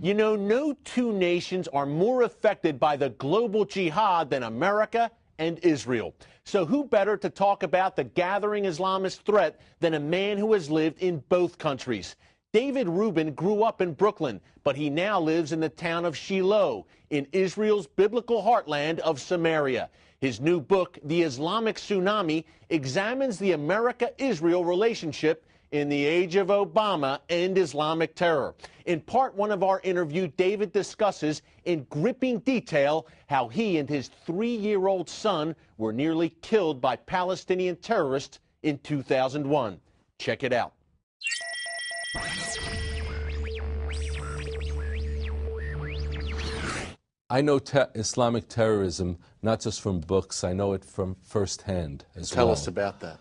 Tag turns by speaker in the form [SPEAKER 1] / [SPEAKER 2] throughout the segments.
[SPEAKER 1] You know, no two nations are more affected by the global jihad than America and Israel. So who better to talk about the gathering Islamist threat than a man who has lived in both countries? David Rubin grew up in Brooklyn, but he now lives in the town of Shiloh, in Israel's biblical heartland of Samaria. His new book, The Islamic Tsunami, examines the America-Israel relationship in the age of Obama and Islamic terror. In part one of our interview, David discusses in gripping detail how he and his 3-year-old son were nearly killed by Palestinian terrorists in 2001. Check it out.
[SPEAKER 2] I know Islamic terrorism not just from books, I know it from firsthand as well.
[SPEAKER 1] Tell us about that.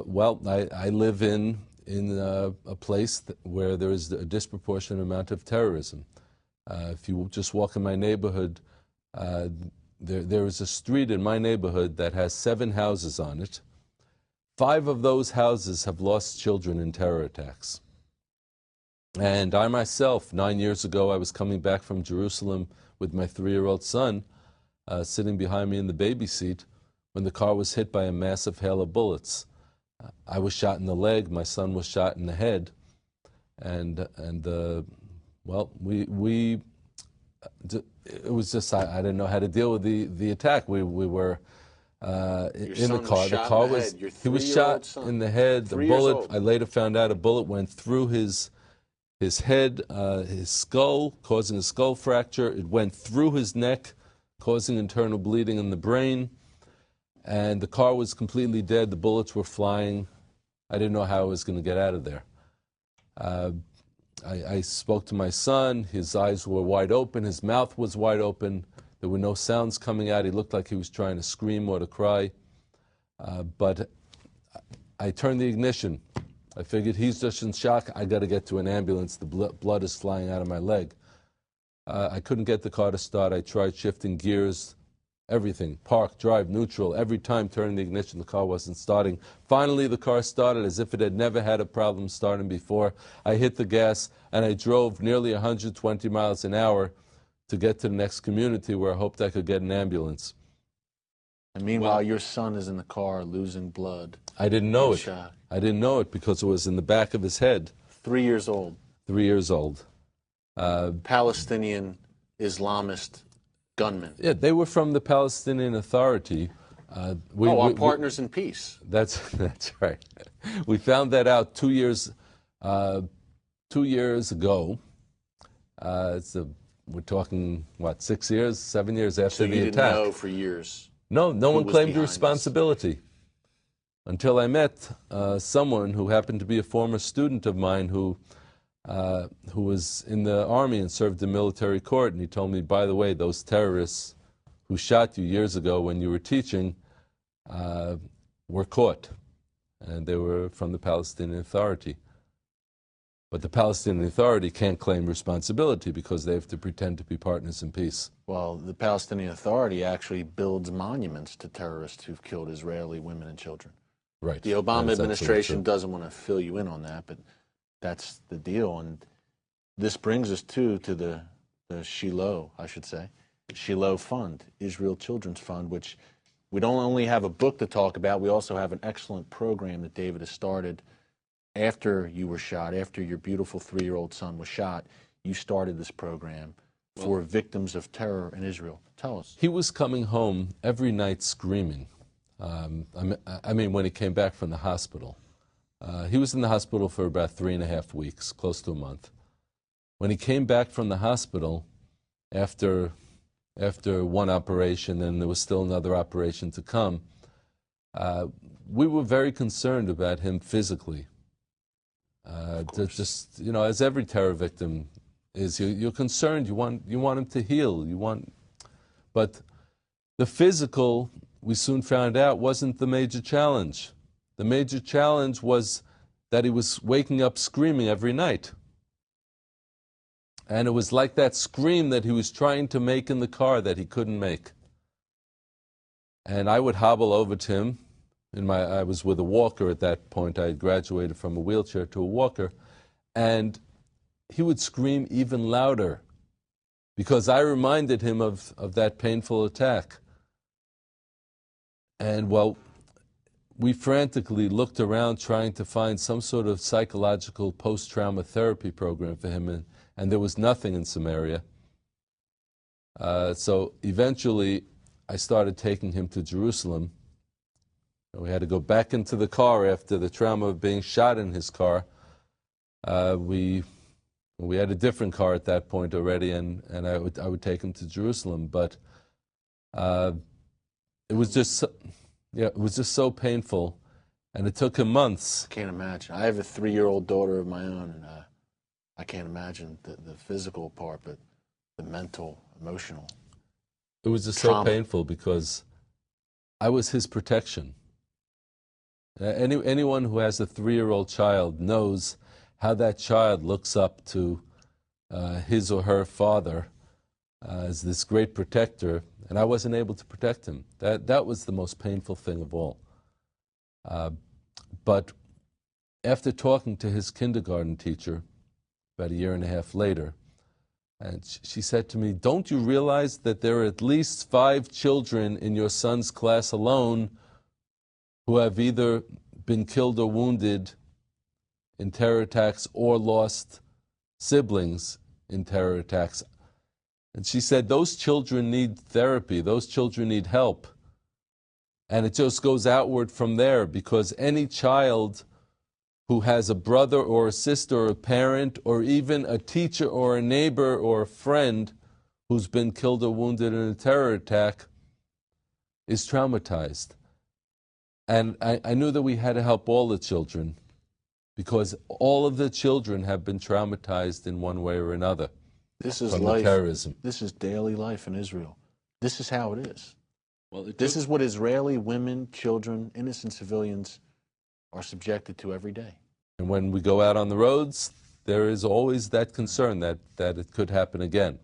[SPEAKER 2] Well, I live in a place where there is a disproportionate amount of terrorism. If you just walk in my neighborhood, there is a street in my neighborhood that has 7 houses on it. 5 of those houses have lost children in terror attacks. And I myself, 9 years ago, I was coming back from Jerusalem with my 3-year-old son sitting behind me in the baby seat when the car was hit by a massive hail of bullets. I was shot in the leg, my son was shot in the head, and well, it was just, I didn't know how to deal with the attack. We were in the car. The car was, he was shot in the head. The bullet, I later found out a bullet went through his head, his skull, causing a skull fracture. It went through his neck, causing internal bleeding in the brain. And the car was completely dead. The bullets were flying. I didn't know how I was going to get out of there. I spoke to my son. His eyes were wide open. His mouth was wide open. There were no sounds coming out. He looked like he was trying to scream or to cry. But I turned the ignition. I figured he's just in shock. I got to get to an ambulance. The blood is flying out of my leg. I couldn't get the car to start. I tried shifting gears, everything, park, drive, neutral. Every time turning the ignition, the car wasn't starting. Finally, the car started as if it had never had a problem starting before. I hit the gas, and I drove nearly 120 miles an hour to get to the next community where I hoped I could get an ambulance.
[SPEAKER 1] And meanwhile, your son is in the car losing blood.
[SPEAKER 2] I didn't know it. I didn't know it because it was in the back of his head.
[SPEAKER 1] 3 years old.
[SPEAKER 2] 3 years old.
[SPEAKER 1] Palestinian Islamist gunmen.
[SPEAKER 2] Yeah, they were from the Palestinian Authority.
[SPEAKER 1] Our partners in peace.
[SPEAKER 2] That's right. We found that out 2 years ago. We're talking, what, 6 years, 7 years after the attack.
[SPEAKER 1] So you didn't know for years?
[SPEAKER 2] No one claimed responsibility until I met someone who happened to be a former student of mine who was in the army and served in military court, and he told me, by the way, those terrorists who shot you years ago when you were teaching were caught, and they were from the Palestinian Authority. But the Palestinian Authority can't claim responsibility because they have to pretend to be partners in peace.
[SPEAKER 1] Well, the Palestinian Authority actually builds monuments to terrorists who've killed Israeli women and children.
[SPEAKER 2] Right.
[SPEAKER 1] The Obama administration doesn't want to fill you in on that, but that's the deal. And this brings us to the Shiloh, I should say, Shiloh Fund, Israel Children's Fund, which we don't only have a book to talk about, we also have an excellent program that David has started. After you were shot, after your beautiful 3-year-old son was shot, you started this program for victims of terror in Israel. Tell us.
[SPEAKER 2] He was coming home every night screaming. I mean, when he came back from the hospital. He was in the hospital for about 3.5 weeks, close to a month. When he came back from the hospital, after one operation, and there was still another operation to come, we were very concerned about him physically. Just, you know, as every terror victim is, you're concerned. You want him to heal. But the physical, we soon found out, wasn't the major challenge. The major challenge was that he was waking up screaming every night. And it was like that scream that he was trying to make in the car that he couldn't make. And I would hobble over to him. I was with a walker at that point. I had graduated from a wheelchair to a walker. And he would scream even louder because I reminded him of that painful attack. And, well, we frantically looked around trying to find some sort of psychological post-trauma therapy program for him, and there was nothing in Samaria. So eventually, I started taking him to Jerusalem. We had to go back into the car after the trauma of being shot in his car. We had a different car at that point already, and I would take him to Jerusalem. But it was just so painful, and it took him months.
[SPEAKER 1] I can't imagine. I have a 3-year-old daughter of my own, and I can't imagine the physical part, but the mental, emotional.
[SPEAKER 2] It was just
[SPEAKER 1] trauma.
[SPEAKER 2] So painful because I was his protection. Anyone who has a 3-year-old child knows how that child looks up to his or her father as this great protector, and I wasn't able to protect him. That was the most painful thing of all. But after talking to his kindergarten teacher about a year and a half later, and she said to me, "Don't you realize that there are at least 5 children in your son's class alone who have either been killed or wounded in terror attacks or lost siblings in terror attacks?" And she said, those children need therapy, those children need help. And it just goes outward from there, because any child who has a brother or a sister or a parent or even a teacher or a neighbor or a friend who's been killed or wounded in a terror attack is traumatized. And I knew that we had to help all the children, because all of the children have been traumatized in one way or another.
[SPEAKER 1] This is
[SPEAKER 2] from
[SPEAKER 1] life.
[SPEAKER 2] The terrorism.
[SPEAKER 1] This is daily life in Israel. This is how it is.
[SPEAKER 2] Well,
[SPEAKER 1] this is what Israeli women, children, innocent civilians are subjected to every day.
[SPEAKER 2] And when we go out on the roads, there is always that concern that it could happen again.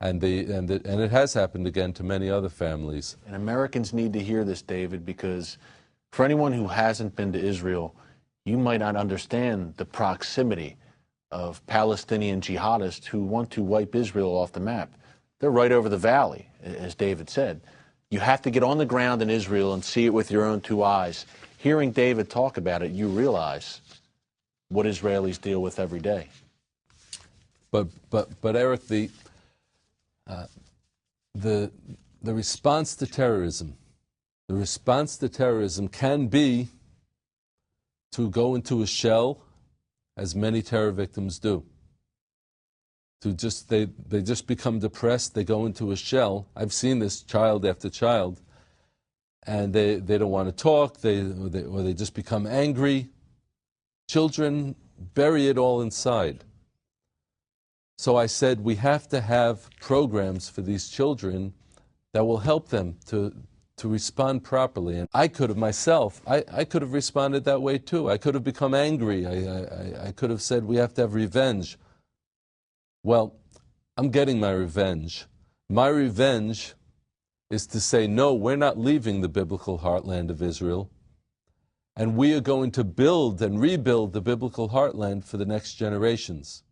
[SPEAKER 2] And it has happened again to many other families.
[SPEAKER 1] And Americans need to hear this, David, because for anyone who hasn't been to Israel, you might not understand the proximity of Palestinian jihadists who want to wipe Israel off the map. They're right over the valley, as David said. You have to get on the ground in Israel and see it with your own 2 eyes. Hearing David talk about it, you realize what Israelis deal with every day.
[SPEAKER 2] But Eric, the response to terrorism, can be to go into a shell, as many terror victims do. They just become depressed, they go into a shell. I've seen this child after child, and they don't want to talk, or they just become angry. Children bury it all inside. So I said we have to have programs for these children that will help them to respond properly. And I could have myself, I could have responded that way too. I could have become angry. I could have said we have to have revenge. Well, I'm getting my revenge. My revenge is to say, no, we're not leaving the biblical heartland of Israel, and we are going to build and rebuild the biblical heartland for the next generations.